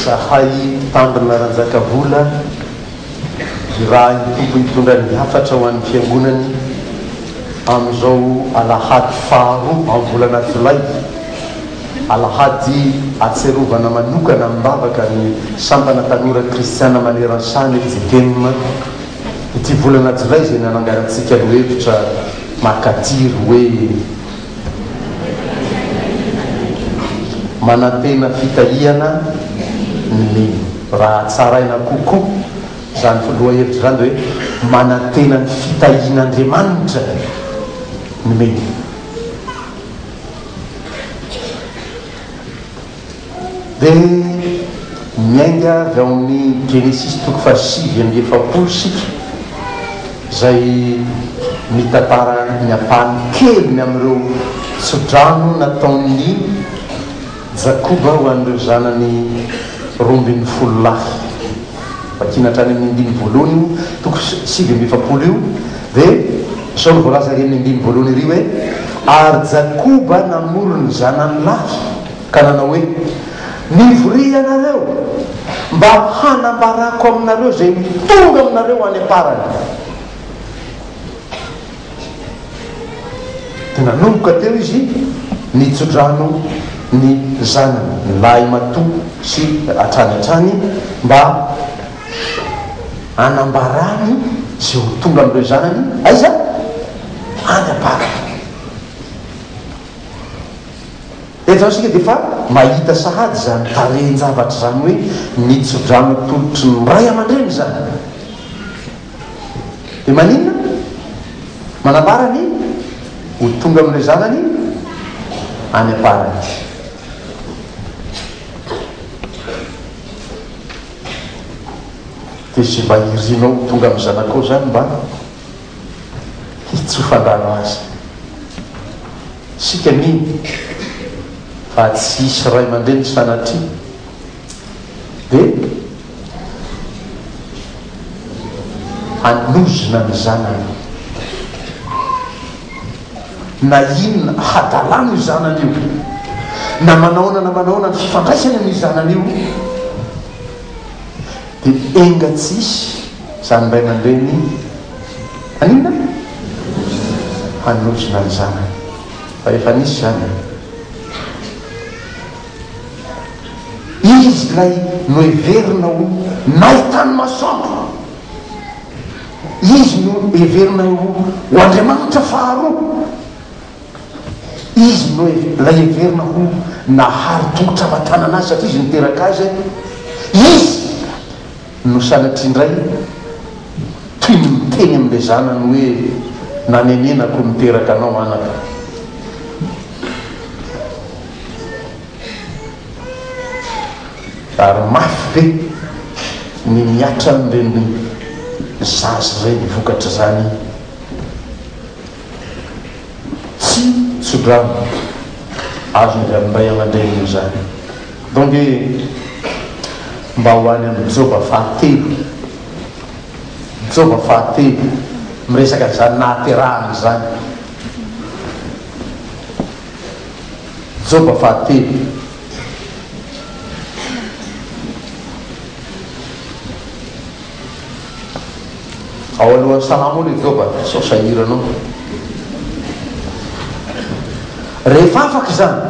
zahay tambina ranjakavola raha ny tompo hitondrany hafatra ho an'ny fiangonany amin'izao alahady faharoa amin'ny volana jolay, alahady atserovana manokana mibavaka ny sampana tanora kristiana maneran-sany jekenina ity volana jolay zay nanangarantsika ny hevitra makatiry hoe manantena fitahihana ny raha tsaraina kokoa zany filoha hevitra zany hoe manantena ny fitahian'Andriamanitra ny meny. Dia miainga avy ao amin'ny Genesis toko fa 7:7 sika zay mitantara ny apahany kely amin'ireo tsodrano nataon'ny Jakoba ho an'ireo zanany 12 lahy vakinatrany amin'ny 9 voalohany toko 7:7 io. Dia sao voalaza reny 9 voalohany ry hoe ary Jakoba namoro ny zanany lahy ka nanao hoe nivory anareo mba hanambarako aminareo zay tonga aminareo any amparany. Dia nanomboka teo izy nitsodrano ny zanany ny lahy matoa sy atrany mba anambarany zay ho tonga amin'ireo zanany aiza any amparany. Eto sika dia fa mahita sahady zany tarenjavatra zany hoe nitsodrano tolotry ny ray aman-dreny zany. Dia maninona manambarany ho tonga amin'ireo zanany any amparany. Dia sy mba hirinao tonga amin'ny zanakao zany mba hitsofandrano azy. Sika miny fa tsy hisy ray aman-dreny tsy fanatria dia hanozona ny zanany na inona hadalany io zanany io na manaona ny fifandraisany amin'ny zanany io dia enga tsisy zany ray aman-dreny aninona hanozona ny zanany fa efa nisy zany izy lay no heverina ho nahitany masoandro, izy no heverina ho Andriamanitra faharoa, izy no lay heverina ho nahary tongotra avatana azy satria izy niteraka azy, izy no sanatry indray toy ny miteny amin'ilay zanany hoe nanenenako niteraka anao anaka. Ary mafy be ny miatra amin'ireny zazy ireny vokatra zany tsy tsodrano azony amin'ny ray aman-dreny io zany. Donc mba ho any amin'ny Joba 7 miresaka zany nahaterahany zany. Joba 7 ao alohan'ny salamo le Joba sao sahiranao. Rehefa afaka zany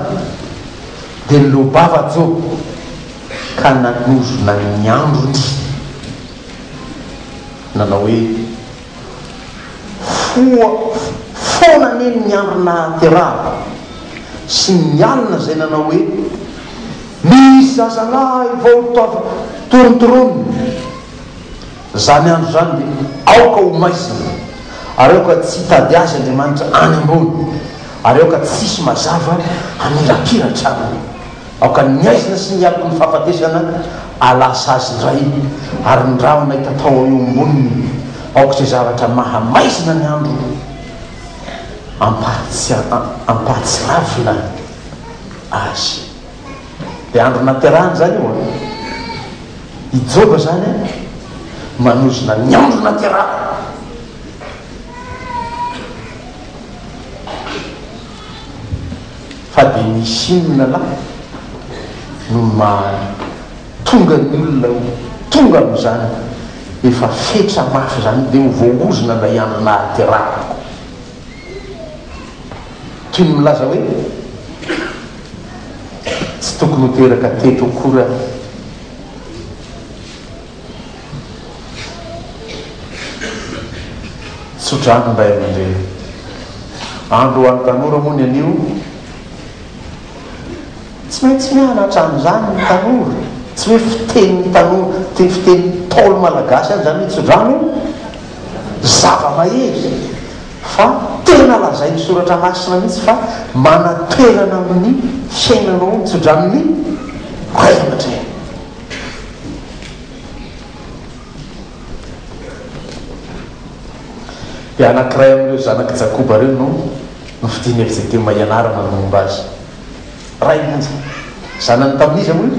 dia nilobava Joba ka nanozona ny androny nanao hoe foana neny ny andro nahateraha sy ny alina zay nanao hoe misy zazalahy vao torontoroniny zany andro zany dia aoka ho maizina ary aoka tsy hitady azy Andriamanitra any ambony ary aoka tsisy mazava hamirapiratra aminy, aoka niaizina sy nialoko ny fahafatesana alasa azy indray ary ny raha nahita tao eo amboniny aoka izay zavatra mahamaizina ny andro ampatsiravina azy. Dia andro naterahany zany io i Joba zany manozona ny andro nateraha. Fa dia misy inona lahy no tonga ny olona tonga amin'izany efa fetra mafy zany dia hovoaozona lay anina aterahako toy ny milaza hoe tsy tokony hoteraka teto akory tsodrano nday aman-dreny andro hoan'ny tanora moa ny anio tsy maintsy mianatra amin'izany ny tanora tsy hoe fitenin'ny tanora fitenin'ny taolo malagasy any zany hoe tsodrano zava-mahery fa tena lazay ny soratra masina mihitsy fa manatoerana amin'ny fiainanao ny tsodranony ray aman-dreny. dia anankiray amin'ireo zanaky Jakoba reo no fidiny erizay teo maianarana no momba azy ray mihitsy zanany tamin'izy moa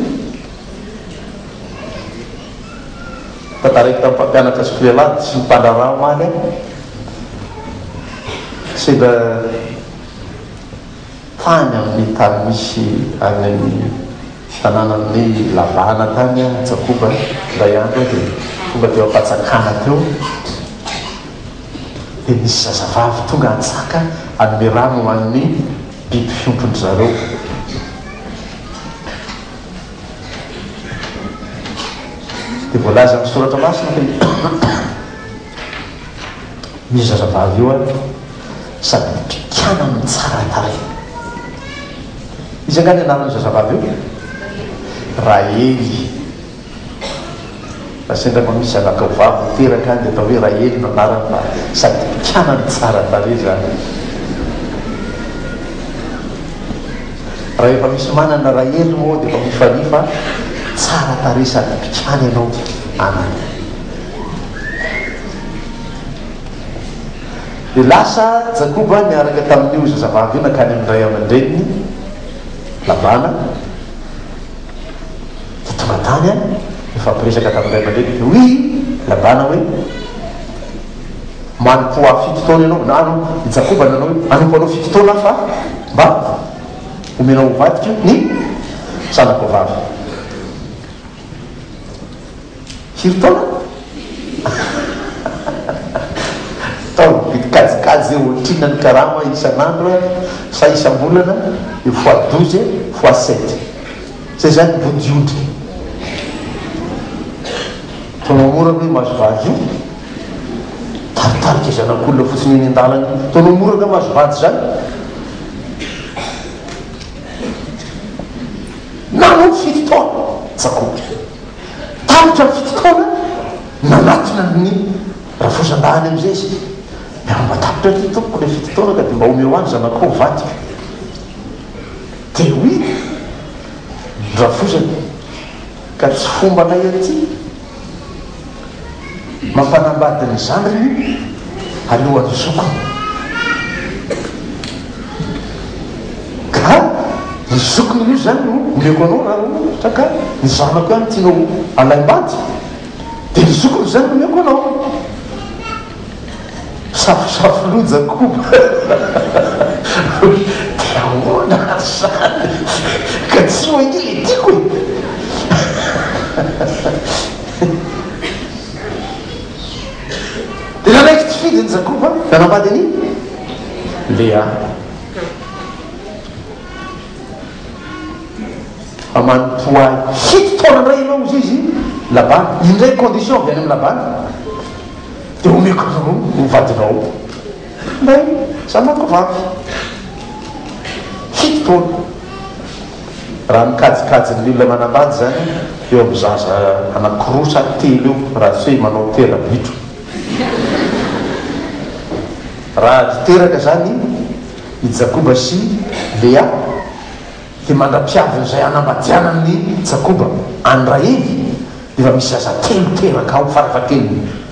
tantaraiky tamin'ny mpampianatra skolelady sy ny mpandrarao maly seda tany amin'ny tany misy any amin'ny tanànan'ny lavana tany Jakoba nday andro dia tonga teo ampatsakana teo dia misy zazavavy tonga antsaka anome rano hoan'ny biby fiompony zareo dia voalaza ny soratra masina misy zazavavy io sady mpikana ny tsara taray izy angany anarany zazavavy io Rahely sendra mamisy zanaka vavy teraka any dia atao hoe Rahely no anarany fa sady mpikana ny tsara taray zany raha efa misy manana Rahely moa dia efa mifanifa tsara taray sady mpikana ianao anany dia lasa Jakoba niaraka tamin'io zazavavy io nakany amin'ray aman-dreniny Labana dia tonga tany efa ampiresaka tamin'ray aman-dreny hoy Labana hoe manompo a 7 taona ianao na i Jakoba nanao hoe anompo anao 7 taona fa mba omenao hovadika ny zanako vavy 7 taona tao kajikajy otrina ny karama isan'andro sa isam-bolana eo fois 12 fois 7 zay zany bodiondry tonamora hoe mahazo vady io taritarika zanak'olona fotsiny eny an-dalana tonamora hoe mahazo vady zany nanao 7 taona Jakoba taritra 7 taona nanatona ny rafosan-dahany am'izay izy mba tapitra ty tompoko le 7 taona ka dia mba omeo any zanakao vadika dia hoy rafosany ka tsy fombanay aty mampanambady ny zanany alohan'ny zokony ka ny zokony io zany no omeko anao raha saka ny zanako ihany tianao alaim-bady dia ny zokony zany no omeko anao safosafo lo Jakoba dia ahoana zany ka tsy hoe le tiako dia nanaiky tsy fidy ny Jakoba nanambady any Lea fa manompoa 7 taona ndray ianao izy izy Labana indray condition avy any amin'ny Labana dia omeko anao hovadinao nday zanako vavy 7 taona raha mikajikajy ny olona manambady zany eo amin'ny zaza anakirosa telo eo raha tsy hoe manao terabitro raha teraka zany i Jakoba sy Lea dia mandra-piaviny izay anambadianany Jakoba any Rahely dia efa misy zaza telo teraka ao farafahakeliny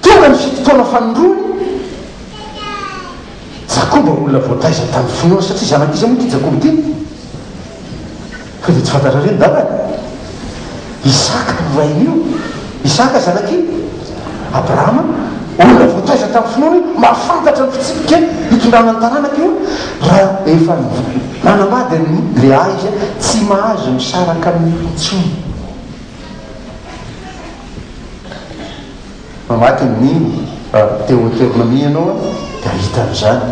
tonga ny 7 taona fanondrony Jakoba olona voataiza tamin'ny finoana satria zanak'izy moa ty Jakoba ty ka dia tsy fantatra reny daba Isaka no vainy io Isaka zanaky Abrahama olona voataiza miezatra tamin'ny finoana mahafantatra ny fitsipika hitondrana ny tanànaka io raha efa manambady le a izy tsy mahazo misaraka amin'ny ntsony mamaky ny théonomie ianao dia hitan'izany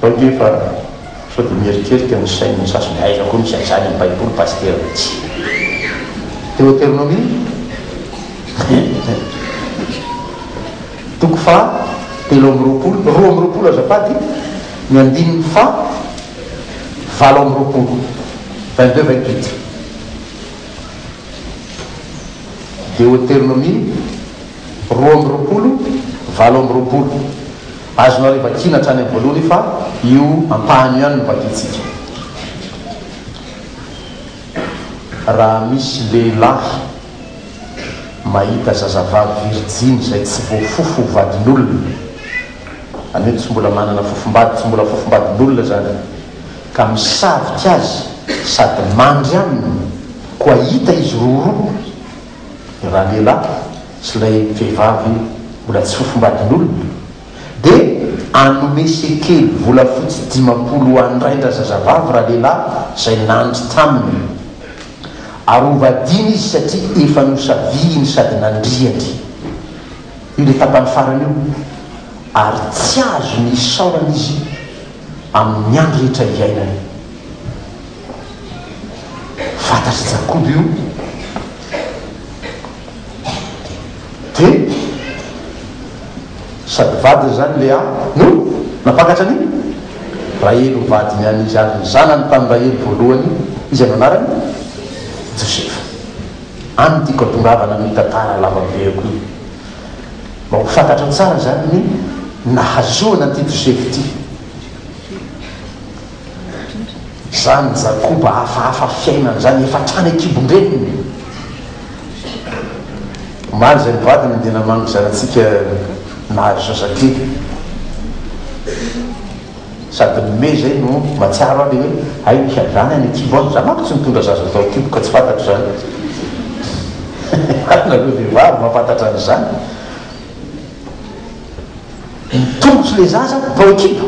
efa sao dia mierikerika ny sainy sasony aiza koa misy an'izany ny baiboly paster tsy théonomie toko fa telo amby roapolo roa amby roapolo azafady ny andininy fa valo amby roapolo 22-28 Deutéronomie roa amby roapolo valo amby roapolo azonao rehefa kina hatrany amin'ny voalohany fa io ampahany ihany no vakitsika raha misy lehilahy mahita zazavavy virjiny zay tsy voafofo vadin'olona any hoe tsy mbola manana fofombady tsy mbola fofombadin'olona zany ka misavika azy sady mandry aminy koa hita izy roroa raha lehilahy sy lay vehivavy mbola tsy fofombadin'olona dia anome sekely volafotsy 50 andraindra zazavavy raha lehilahy zay nandry taminy arovadiny izy satria efa nosaviny sady nandriany io le tapany farany io ary tsy azo ny isaorana izy amin'ny andro rehetra iainany fantatry Jakoby io dia sady vady zany le a no napakatra an'iny rahely ho vady niany izy azy ny zanany tamin'ny rahely voalohany izy ano anarany Josefa any tiako atongavana amin'ny tantara lavabeako io mba ho fantatra tsara zany ny nahazoana ty Josefy ty zany Jakoba hafahafa fiainana zany efa trany akibondreniny omaly zay mivadiny dia namango zanatsika nahazo zazakely sady mime zay no matsiaro ale hoe ay miazany any akibo za mako tsy mitondra zaza atao akibo ka tsy fantatro zany nareo vehivavy mampantatra an'izany mitongotsy le zaza tao akibo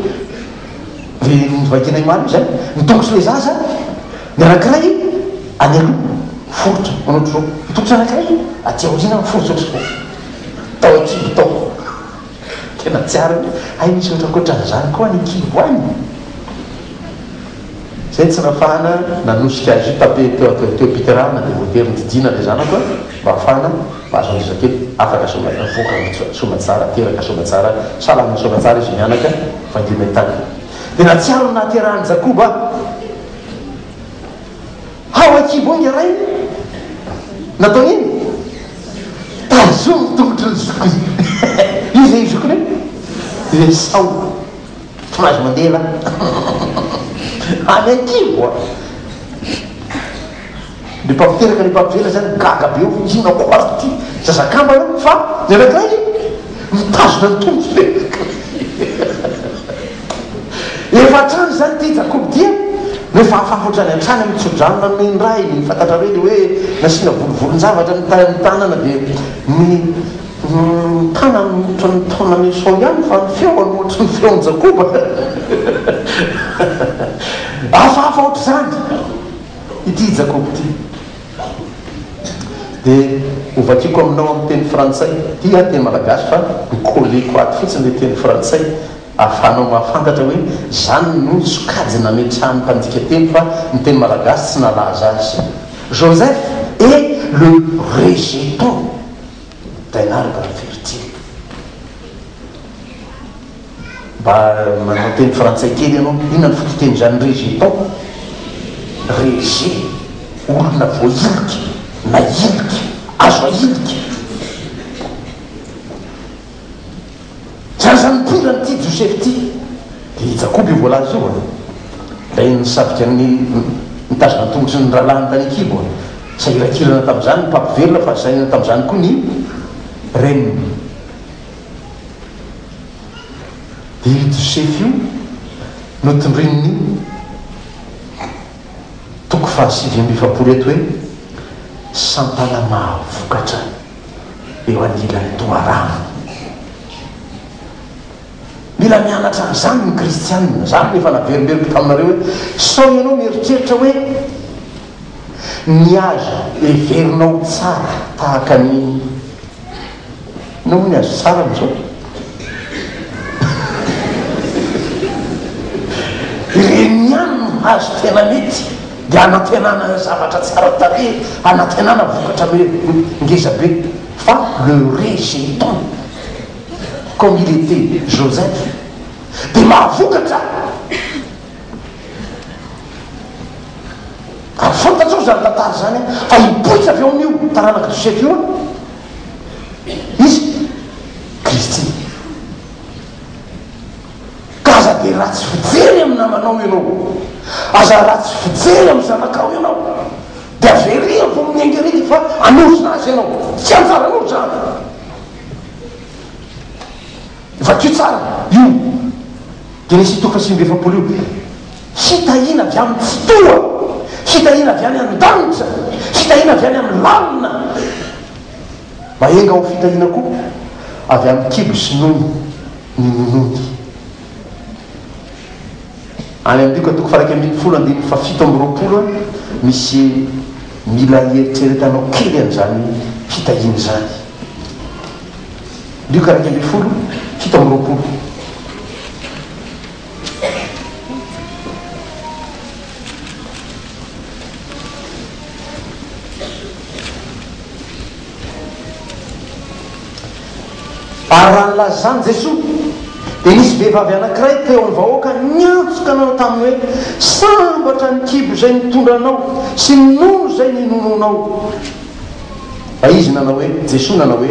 le vakina imaly zany mitongotsy le zaza ny anankiray any aloha forotra manotro zao mitongotsy anankiray aty aoriana miforotra otrao tao akibo tao tena tsiara ay misy ohatrakoatran'izany koa ny kibo any zay tsy nafahana nanosika azy io tapeteo-piterana dia voatery nydidina le zanako mba hafahana mba azo an'izakely afaka voka somatsara teraka somatsara salama somatsara izy mianaka fandimantany dia natsiaro nahaterahany Jakoba ao akibo iny aray natao iny tazo mitongotry ny zokony izy zay zokony le sao tsy mahazo mandela any akibo le mpampiteraka le mpampivela zany gaga be eo ina koazy ty zazakamba fa ny anankiray mitazona ny tombotsy efa trany zany ty Jakoby dia rehefa afafotrany antrany mitsodrano nanome ray ny fantatra reny hoe nasiana volovolon-javatra ny tanana dia ny tana ohatrany taona misao ihany fa ny feoany ohatry ny feon'ny Jakoba afahafa ohatry zany ity Jakoby ty dia ovakiko aminao amin'ny teny frantsay ty a teny malagasy fa nikoleko aty fotsiny le teny frantsay ahafahanao mahafantatra hoe zany no sokajina metrahany mpandika teny fa ny teny malagasy tsy nalaza azy Joseph est le rejeton d'un arbre fertile mba manao teny frantsay kely ianao inona ny fototeny zany rejeton reje olona voailiky na iliky azo ailiky zany mpirany ty Joseph ty dia Jakoby voalazy io lay nisavika nitazona tongotry ny rahalahy tany akibo sahirakirana tamin'izany ny mpampivelona fa sahirana tamin'izany koa ny reniny dia io Joseph io notondrininy toko fahasivy amby efapolo eto hoe sampanamah vokatra eo anilany toarano. Mila mianatra an'izany ny kristianina. Zany nefa naverimberiko taminareo hoe sao ianao mieritreritra hoe ny azo everinao tsara tahaka ny nao ny azo tsara am'izao ireny ihany no azo tena mety dia anatenana zavatra tsara tare, anatenana vokatra ngezabe. Fa le rejeton comme il était Joseph dia mahavokatra. Ary fantatrao zany tantara zany fa hipoitra avy ao amin'io taranaka Joseph io izy Kristy. Ka aza dia ratsy fijery amin'ny namanao ianao, aza ratsy fijery amin'ny zanakao ianao, dia averia vo miaingeridy fa anosona azy ianao, tsy anjaranao zany. Efa kio tsara io Genesis 2:5 io hitahina avy amin'ny fotoa, hitahina avy any an-danitra, hitahina avy any amin'ny lalina. Mahenga ho fitahina koa avy amin'ny kibo sy nono ny nonony. Any amin'ny dika 2:7 misy mila eritreretanao kely an'izany fitahina zany. 2:7 ary raha nylazany Jesosy dia nisy vehivavy anankiray teo amin'ny vahoaka niantsoka anao taminy hoe sambatra ny kibo izay nitondranao sy ny nono izay ninononao. Fa izy nanao hoe Jesosy nanao hoe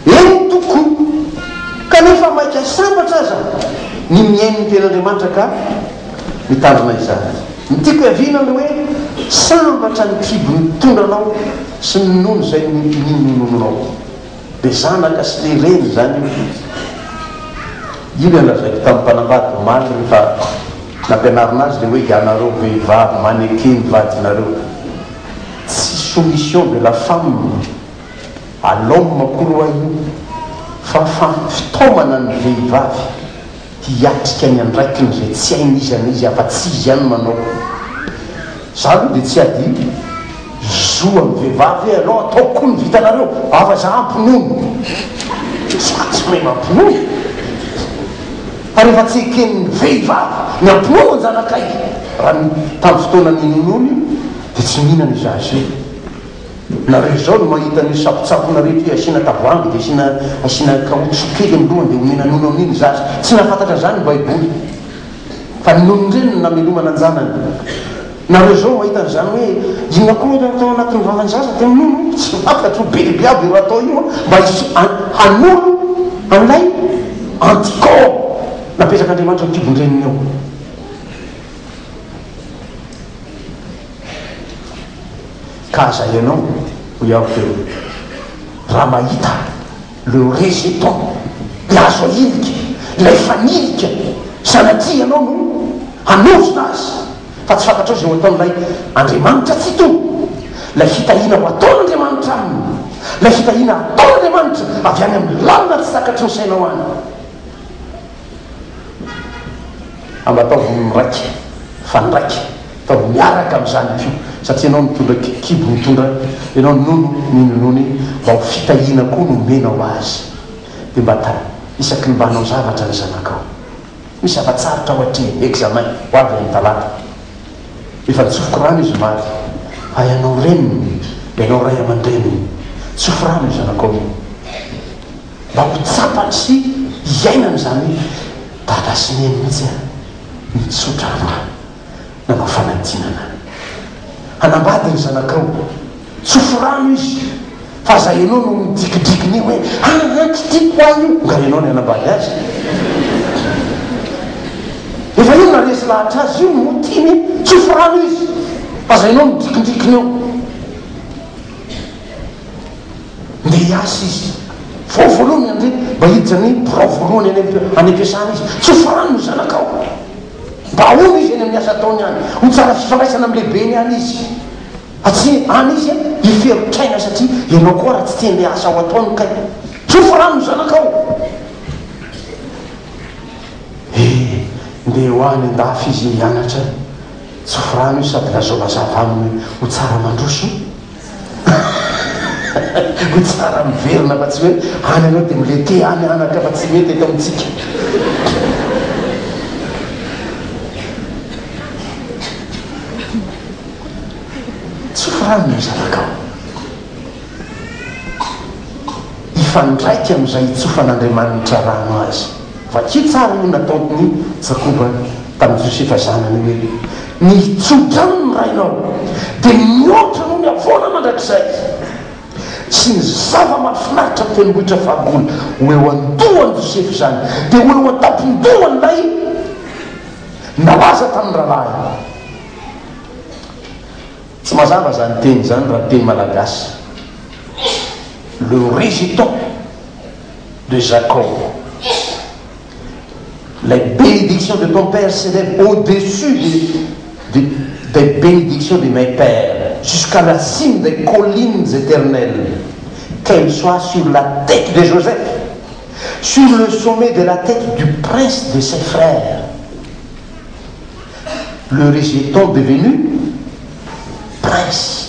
eny toko kanefa maika sambatra aza ny miain'ny ten'Andriamanitra ka mitandrina izany. Nytiako hiavinana hoe sambatra ny kibo nitondranao sy ny nono izay ninononao. Dia zanaka sy le reny zany io le lazaiko tamin'ny mpanambady omaly rehefa nampianarina azy le hoe ianareo vehivavy manekeny vadinareo, tsy soumission de la femme à l'homme makoroa io fa fitaomana ny vehivavy hiatrika ny andraikiny zay tsy hainy izy an'izy afa-tsy izy ihany manao. Zany dia tsy ady zoa ny vehivavy aloha ataoko ny vitanareo afa za ampinono tsy mahay mampinono. Ary efa tsy eken'ny vehivavy ny ampinono ny zanakay raha tamin'ny fotoana ninonony dia tsy mihinana izy azy io. Nareo zao no mahita ny sapotsapona rehetra asiana tavoangy dia asiana kaotso kely amin'ny lohany dia homena nono amin'iny zazy. Tsy nahafantatra zany ny baiboly fa ny nono ireny no namelomana anjanany. Nareo zao mahita n'izany hoe inona koa hoe atao anatin'ny vavanjaza dia nono, tsy fantatro bebe aby io atao io mba hanolo amin'ilay anticorps napetraka Andriamanitra ny kibon-dreniny eo. Ka aza ianao ho iaho teo raha mahita le rejeton le azo ahilika ilay fanilika sanatria ianao no hanosona azy. Fa tsy fantatrao zay ho ataon'ilay Andriamanitra tsy to, lay fitahina ho ataon'Andriamanitra aminy, lay fitahina ataon'Andriamanitra avy any amin'ny lalina tsy takatry ny sainao any. Ambataovy miraiky fa niraiky ataovy miaraka amin'izany io satria ianao mitondra kibo mitondra ianao nono ninonony mba ho fitahina koa no menao azy. Dia mba isaky ny mbanao zavatra ny zanakao misy afa-tsaritra ao atrehany examen ho avy amin'ny talata efa nitsofoko rano izy maty fa ianao reniny ianao ray aman-dreny tsofo rano izy zanakao mba ho tsapany sy iainany zany dada sy neny mihitsy mitsotra raha nanao fanadinana hanambady ny zanakao tsofo rano izy fa za ianao no midikidikiny io hoe kitiko ahy io nga ianao ny hanambady azy efa io naresy lahatra azy io motiny tsofo rano izy fa za ianao midikidikiny eo nde hiasy izy voalohany andre mba hiditra ny borao voalohany any ampiasana izy tsofo rano ny zanakao mba ahoana izy eny amin'ny asa ataony any ho tsara fifandraisana amin'ny lehibeny any izy atsy any izy iferotraina satria ianao koa raha tsy tende asa ao ataony ka tsofa rano zanakao ndeha ho any andafy izy hianatra tsofa rano io sady lazao lazava aminy ho tsara mandroso ho tsara miverina fa tsy hoe any anao dia milete any anaka fa tsy mety eto amitsika tsofrano zanakao ifandraiky am'izay tsofan'andriamanitra rano azy fa tsy tsara io nataony jakoba tamin'ny josefa zanany hoe nitsodrano ny rainao dia mihoatra no ny avona mandrakizay sy ny zava-mahafinaritra ny tenobohitra fahagola ho eo andohany josefy zany dia ho eo an-tampon-dohany lay nalaza tamin'ny rahalahy tsy mazava zany teny zany raha teny malagasy le rejeton de Jacob. Les bénédictions de ton père s'élèvent au-dessus des bénédictions de mes pères jusqu'à la cime des collines éternelles, qu'elles soient sur la tête de Joseph, sur le sommet de la tête du prince de ses frères. Le rejeton devenu prince.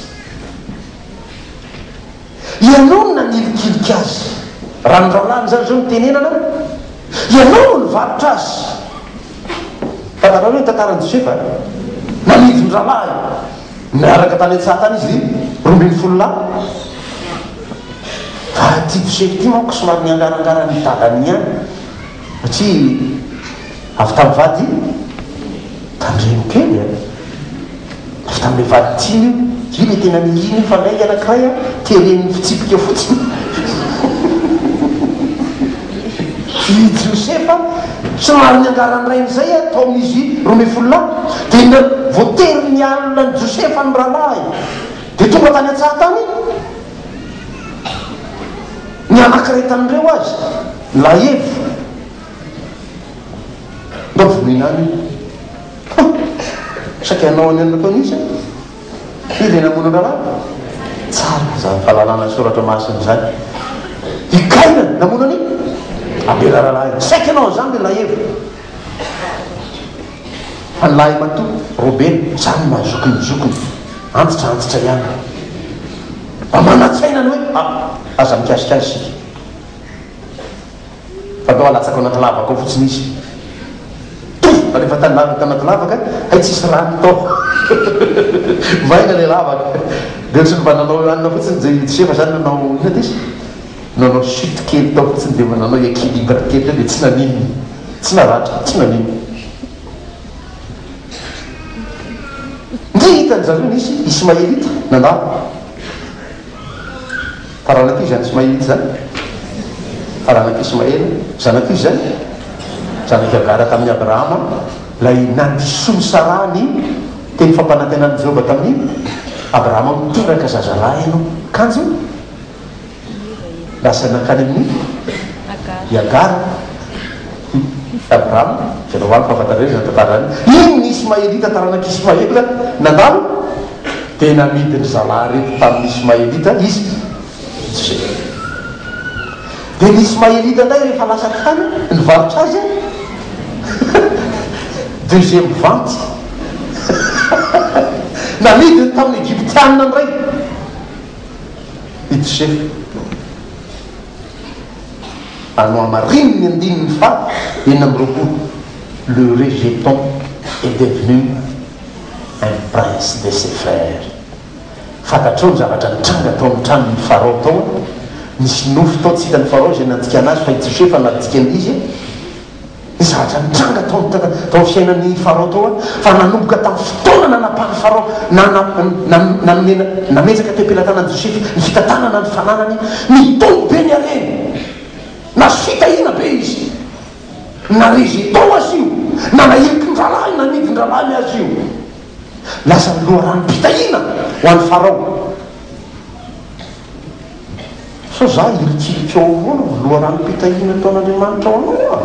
Ianao nanilikiliko azy raha ny rahalahy zany zao nitenenana ianao ny varotra azy fatarao hoe tantarany josefa nanidy ny rahalahy miaraka tany an-tsaha tany izy 20 lahy fa ty josefy ty manko somary niangarangara ny dadany ihany satria avy tamin'ny vady tandremo kely avy tamin'le vady tiny io le tena mihiny fa lay anankiray teren'ny fitsipika fotsiny i josefa somary niangaran'irainy zay atao amin'izy 20 lahy dia voatery ny alina ny josefa ny rahalahy dia tonga tany an-tsaha tany ny anankiray tan'ireo azy laevo mba voninany saky anao any anataonisa ile namono rahalahy tsara zany fahalalana soratra masiny zany ikaina namono any abela rahalahy saky anao zany le laevo fa ny lahy mato robeny zany mahazokonyzokony antitra ihany mba manatsainany hoe aza mikasikazy sika fa atao alatsaka anaty lavaka ao fotsiny izy fa rehefa tanaty lavaka hay tsisy rano tao vaina le lavaka dia tsy mba nanao anina fotsiny zay josefa zany nanao ina ty izy nanao chute kely tao fotsiny dia nanao équilibre kely tao dia tsy naniny tsy naratra tsy naniny ndre hitany zareo nisy ismaelita nandalo taranak'izy zany ismaelita zany taranaki ismaela zanak'izy zany zanaky agara tamin'ny abrahama lay nandisony sarany teny fampanantenany jehova tamin'ny abrahama mitoraka zazalahy no kanjo lasa nakany amin'ny iagara abrahama zanahoany fahafantareny zany tantarany iny ny ismaelita taranaki ismaela nandalo dia namidiny zalahy reto tamin'ny ismaelita izy dia ny ismaelita nday rehefa lasa tany nivarotra azy deuxième vente namidiny tamin'ny egyptianina ndray i josefa anao amariny ny andininy fa enina amby roapolo le rejeton est devenu un prince de ses frères fantatrao ny zavatra nitranga tao amin'ny tranony farao tao nisy nofo tao tsy hitany farao zay nantika anazy fa i josefa natika an'izy ny zavatra nitranga tao fiainan'ny farao tao fa nanomboka tamin'ny fotoana nanapany farao nametsaka teo ampelantanany josefy ny fitantanana ny fananany nitombo be ny areny nasy fitahina be izy na rejeton azy io na naheky ny rahalahy nanidy ny rahalahy azy io lasa loharano-pitahina ho an'ny farao so za irikiriky ao avona loharano-pitahina taon'andriamanitra ao anao a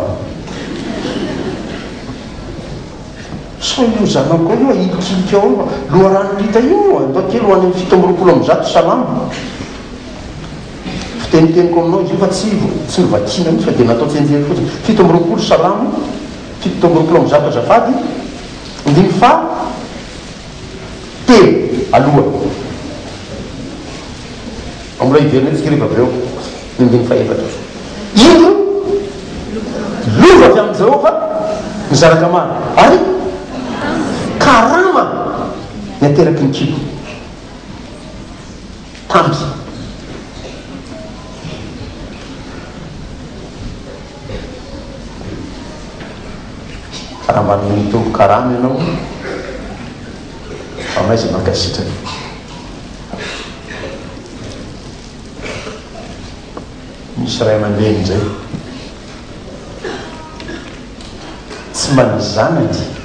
so so io zanako io ilikiliky ao loha ranolita io andao kely hoany 7 salama fiteniteniko aminao izy io fa tsy novakina mihitsy fa dia natao tsenjery fotsiny 7 salama 7 azafady ndiny fa telo aloha ambola iverina etsika rehefa avy eo indiny faefatra ino lova avy amin'ny Jehovah mizaraka maro ary karama ny ateraky ny kibo tamby raha manome mitovy karama ianao amay zay mankasitrany misy ray aman-dreny zay tsy mba zanany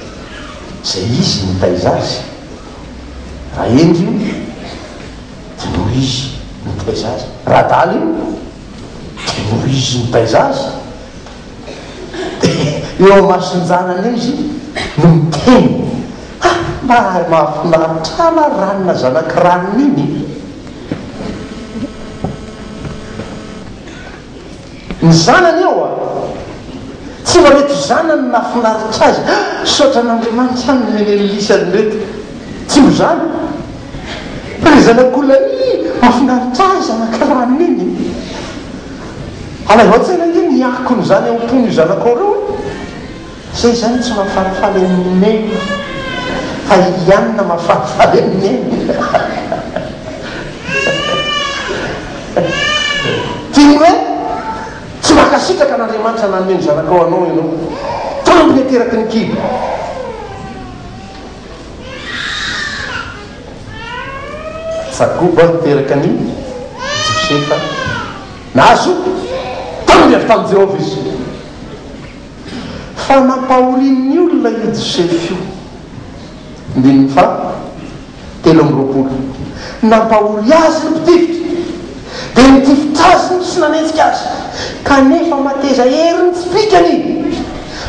zay izy mitaiza azy raha endry io dia noho izy mitaiza azy raha daly io dia noho izy mitaiza azy eo amasin'ny zanany izy no miteny mba mahafinaritra ranona zanak'ranony iny ny zanany eo tsy mba mety zanany nafinaritra azy sotra n'Andriamanitra aminy lelisany reto tsy mo zany fa le zanak'olona mafinaritra azy zanak'ranony iny alavatsaina io niako ny zany ampony io zanakao reo zay zany tsy mahafalifaly amin'neny fa ianina mahafalifaly amin'neny tiany hoe tsy makasitraka n'Andriamanitra nanome ny zanakao anao ianao tambiny ateraky ny kibo sakoba niteraka ny Josefa nazo tamby avy tamin'ny Jehovah izy fa nampahorin'ny olona io Josefa io ndininy fa 7 nampahory azy ny mpitifitra dia nitifitra azy ny sy nanetsika azy kanefa mateza hery ny tsipikany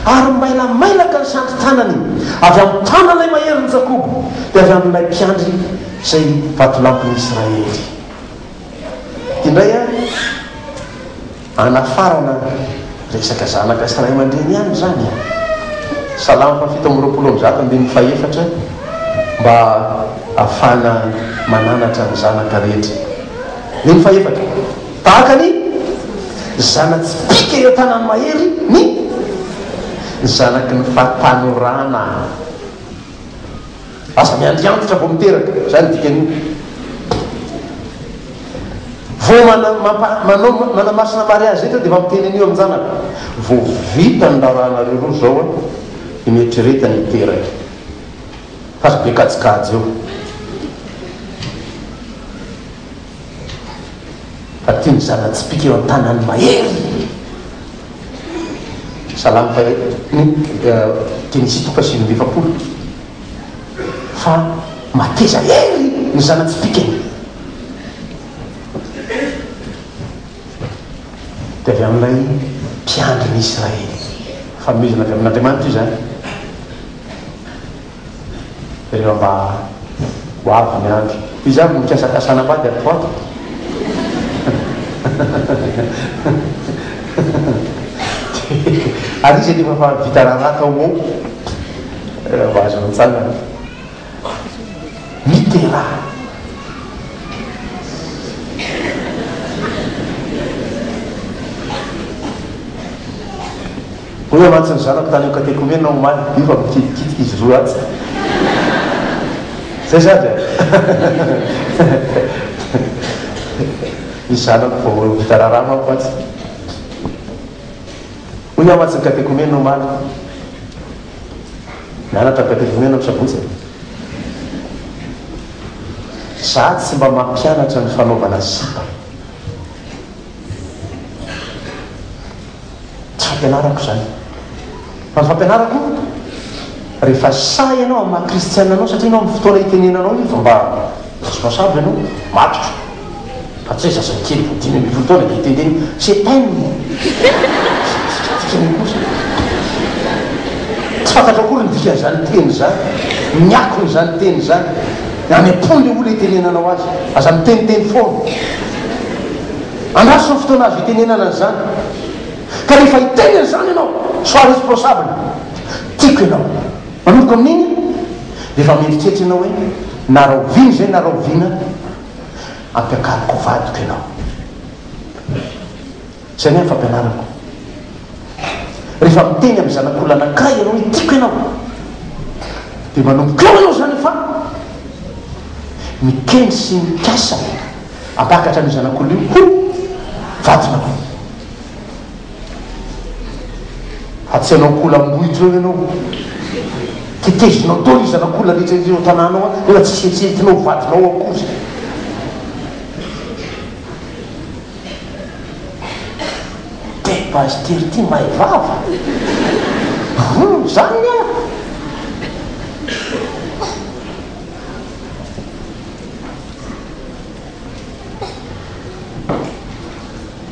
ary mailamailaka ny sandry tanany avy amin'ny tananay mahery ny Jakobo dia avy amin'ilay mpiandry zay vatolampin'ny Israely indray anafarana resaka zanaka sy ray aman-dreny ihany zany salama fa 7 ndiny faefatra mba ahafana mananatra ny zanaka rehetra ndiny faefatra tahakany zanatsipika eo tanany mahery ny zanaky ny fatanorana asa miandriantitra vo miteraka zany dikan'io vo manamasina mariazy etra dia efa miteny an'io amin'ny zanaka vo vita ny raranareo roa zao ny mietreretany miteraka fa azo be kajikajy eo fa tia ny zanatsipika eo an-tanany mahery salamy fa tenisy 7 fa mateza hery ny zanatsipikany dia avy amin'ilay mpiandry ny Israely famizana avy amin'Andriamanitra io zany rehefa mba ho avy ny andro izy avy mikasakasanambady atoato ary izy efa fa vita raraka ao mba azo mantsangana miteraha hoe mantsy ny zanako tany katekomenao maly io fa mikidikitika izy roa atsy zay sady izy zanako vo vita rarama atsy hoy iaho mantsy ny katekomenao maly mianatra katekomenao sabotsy za tsy mba mampianatra ny fanaovana sipa tsy fampianarako zany fa ny fampianarako rehefa sa ianao amin'ny maha-kristianina anao satria anao amin'ny fotoana hitenenanao io fa mba responsable ianao matotra fa tsy hoe zazany kely vodimy amin'ny fotoana dia hitendeny c'est peine tsy tsy fantatra akory ny dikan'izany teny zany miakon'izany teny zany any am-pony olo itenenanao azy aza miteniteny foana andraso ny fotoana azo itenenana an'izany ka rehefa iteneny zany ianao sois responsable tiako ianao manomboka amin'iny rehefa mieritreritra ianao hoe naraoviny zay naraoviana ampiakariko vadiko ianao zay ny fampianarako rehefa miteny amin'ny zanak'olo anankiray ianao hoe tiako ianao dia manomboka eo ianao zany fa mikeny sy mikasa ampakatra ny zanak'olo io ho vadinao atseanao kola ambohitra eo ianao tetezinao dolo i zanak'olo rehetrarehetra eo tanànao efa tsy seritseretinao vadinao akozy pasteur ty mahay vava zany a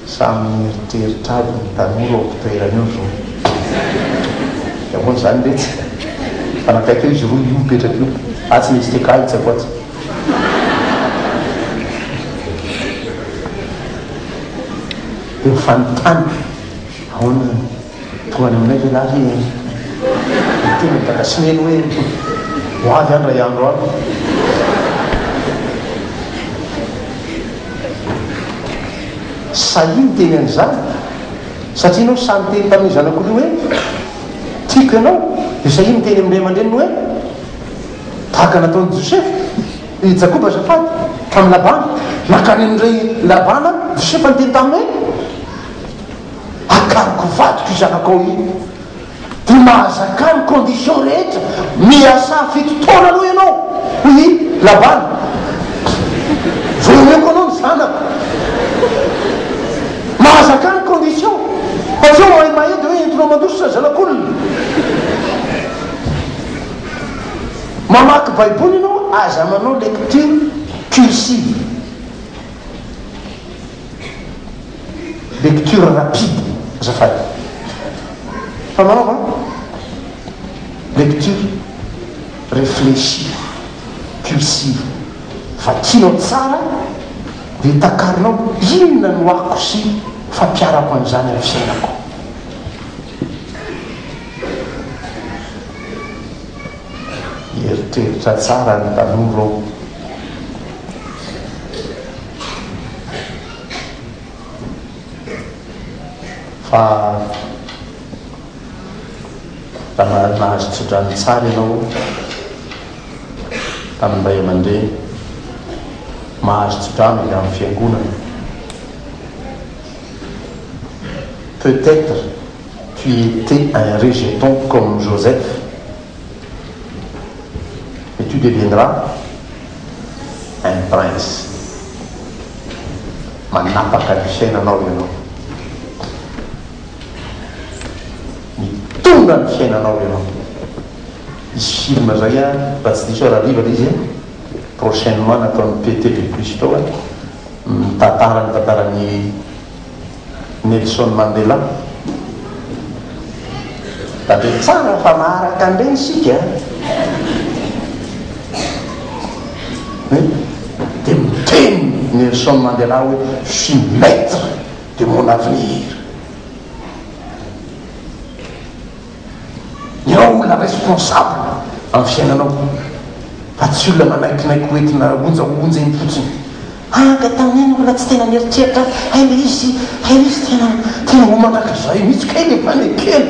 samy mieritreritry aby ny tanora ao mpitoerana eo zao ahoana zany retsy fanakaiky eo izy roa io mipetraky io atsy misy tekahitsy akoatsy de mifanontany ahoana tongany aminay ve lahy tena mitakasineny hoe ho avy any ray andro aby sahiny teny an'izany satria anao samy teny tamin'ny zanak'olo io hoe tiako ianao de sahiny teny amin'ray aman-dreniny hoe tahaka nataony Joseph Jakoba azafady tamin'ny Labana nakany amin'ray Labana Joseph ny teny taminy hoe akariko vadiko izanakao iny dia mahazaka ny condition rehetra miasa fitotoana aloha ianao hoy Labana voemeko anao ny zanako mahazaka ny condition fatria mahay mahedy hoe entinao mandositra zanak'olona mamaky baiboly ianao aza manao lecture cursive lecture rapide azafady fa manao lecture réfléchie cursive vakinao tsara dia takarinao inona no ako sy fampiarako an'izany amin'ny fiainako eritreritra tsara ny tanora ao fa raha nahazo tsodrany tsara ianao tamin'ny ray aman-dreny mahazo tsodrano avy amin'ny fiangonana peut-être tu étais un rejeton comme Joseph et tu deviendras un prince manapaka ny fiainanao ianao mitondra ny fiainanao ianao izy film zay a raha tsy diso raha riva izy prochainement nataony PT de plus tao mitantarany tantarany Nelson Mandela da de tsara fa maharaka an'ireny sika de miteny Nelson Mandela hoe je suis maître de mon avenir ianao olona responsable amin'ny fiainanao fa tsy olona manaikinaiky hoentina onjaonja iny fotsiny ka tamin'iny olona tsy tena mieritreritra aile izy tena ho manaka zay mihitsy kely efanekely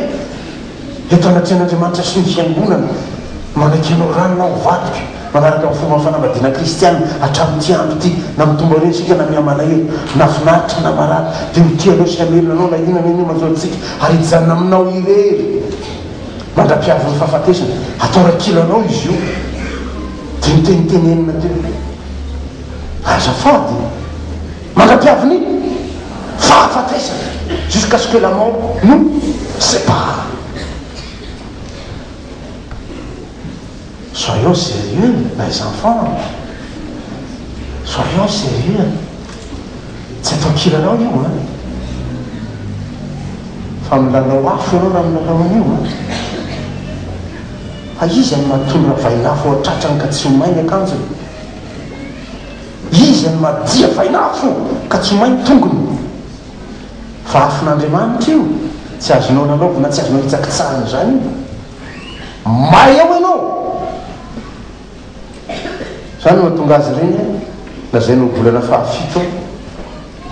eto anatin'Andriamanitra sy ny fiangonana manaiky anao ranonao vadika manaraka amin'ny fomba fanambadiana kristiana hatramin'ity andro ity na mitomba reny sika na miamalaelo na finaritra na marary dia mitianao sy amelonanao na inana iny mazoantsika ary hijanona aminao irery mandra-piavin'ny fahafatesana atao rakilanao izy io dia mitenitenenina teo azafady mandra-piaviny fahafatesana jusqu'à ce que la mort nous sépare. Soyons sérieux, mes enfants. Soyons sérieux. C'est toi qui l'as eu, hein. Femme la loi, femme la loi, fa izy any mahatondra vainafo atratrany ka tsy homainy akanjony, izy any madia vainafo ka tsy homainy tongony. Fa afin'Andriamanitra io tsy azonao nanaovana, tsy azonao hitsakitsahana zany io, may ao ianao. Zany mahatonga azy reny lazay no volana fahafito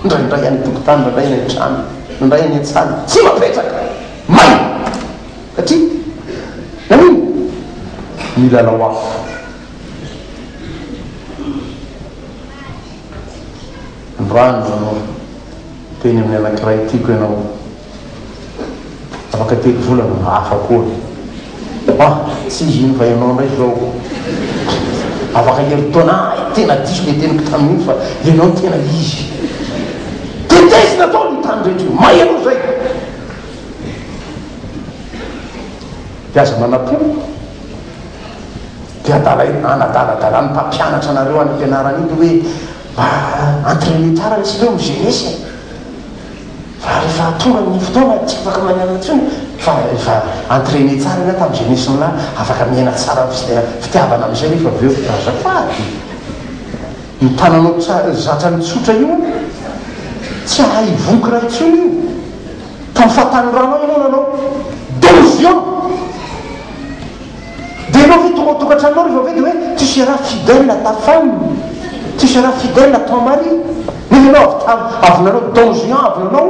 ndraindray any tokotany, ndraindray any an-trano, ndraindray any an-tsany, tsy mapetraka may satria nanino milalao afo. Androany anao teny amin'ny anankiray tiako ianao afaka teko volana hafa koa tsy izy iny fa ianao ndray zao afaka heritaona tena diso le teniko tamin'iny fa ianao tena izy tetezina atao ny tany rehetra io, may anao zay. Piaza manam-po dia anadaladala ny mpampianatra anareo any ampianarana iny hoe entraîné tsara isireo mijenesy, fa rehefa tonga ny fotoana tsy afaka maniana intsony, fa efa entraîné tsara na tamin'ny jenesy nylahy afaka miaina tsara fitiavana amin'izay rehefa avy eo azafady ny tananao zatra ny tsotra io tsy ahivoky raha intsony io ka mifatany ranao ianao nanao donzion dia anao ve tonga tokantranonao rehefa ve dia hoe tu seras fidèle à ta femme, tu seras fidèle à ton mari. Mais ianao avy nanao donzion, avy nanao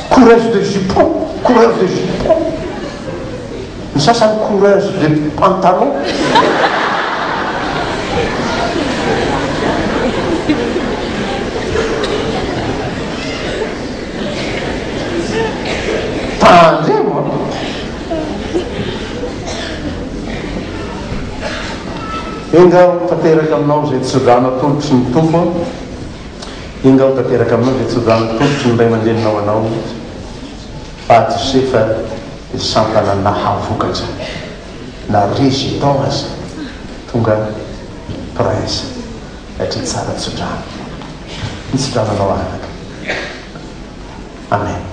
coureuse de jupon, coureuse de jupon, ny sasany coureuse de pantalon. Tandremo ingaho tanteraka aminao zay tsodrano atolotry ny tompo, ingaho tanteraka aminao zay tsodrano atolotry ny ray aman-dreninao anao, fa Josefa sampana nahavokatra na résident azy tonga prince satria tsara tsodrano ny tsodrananao anaka. Amen.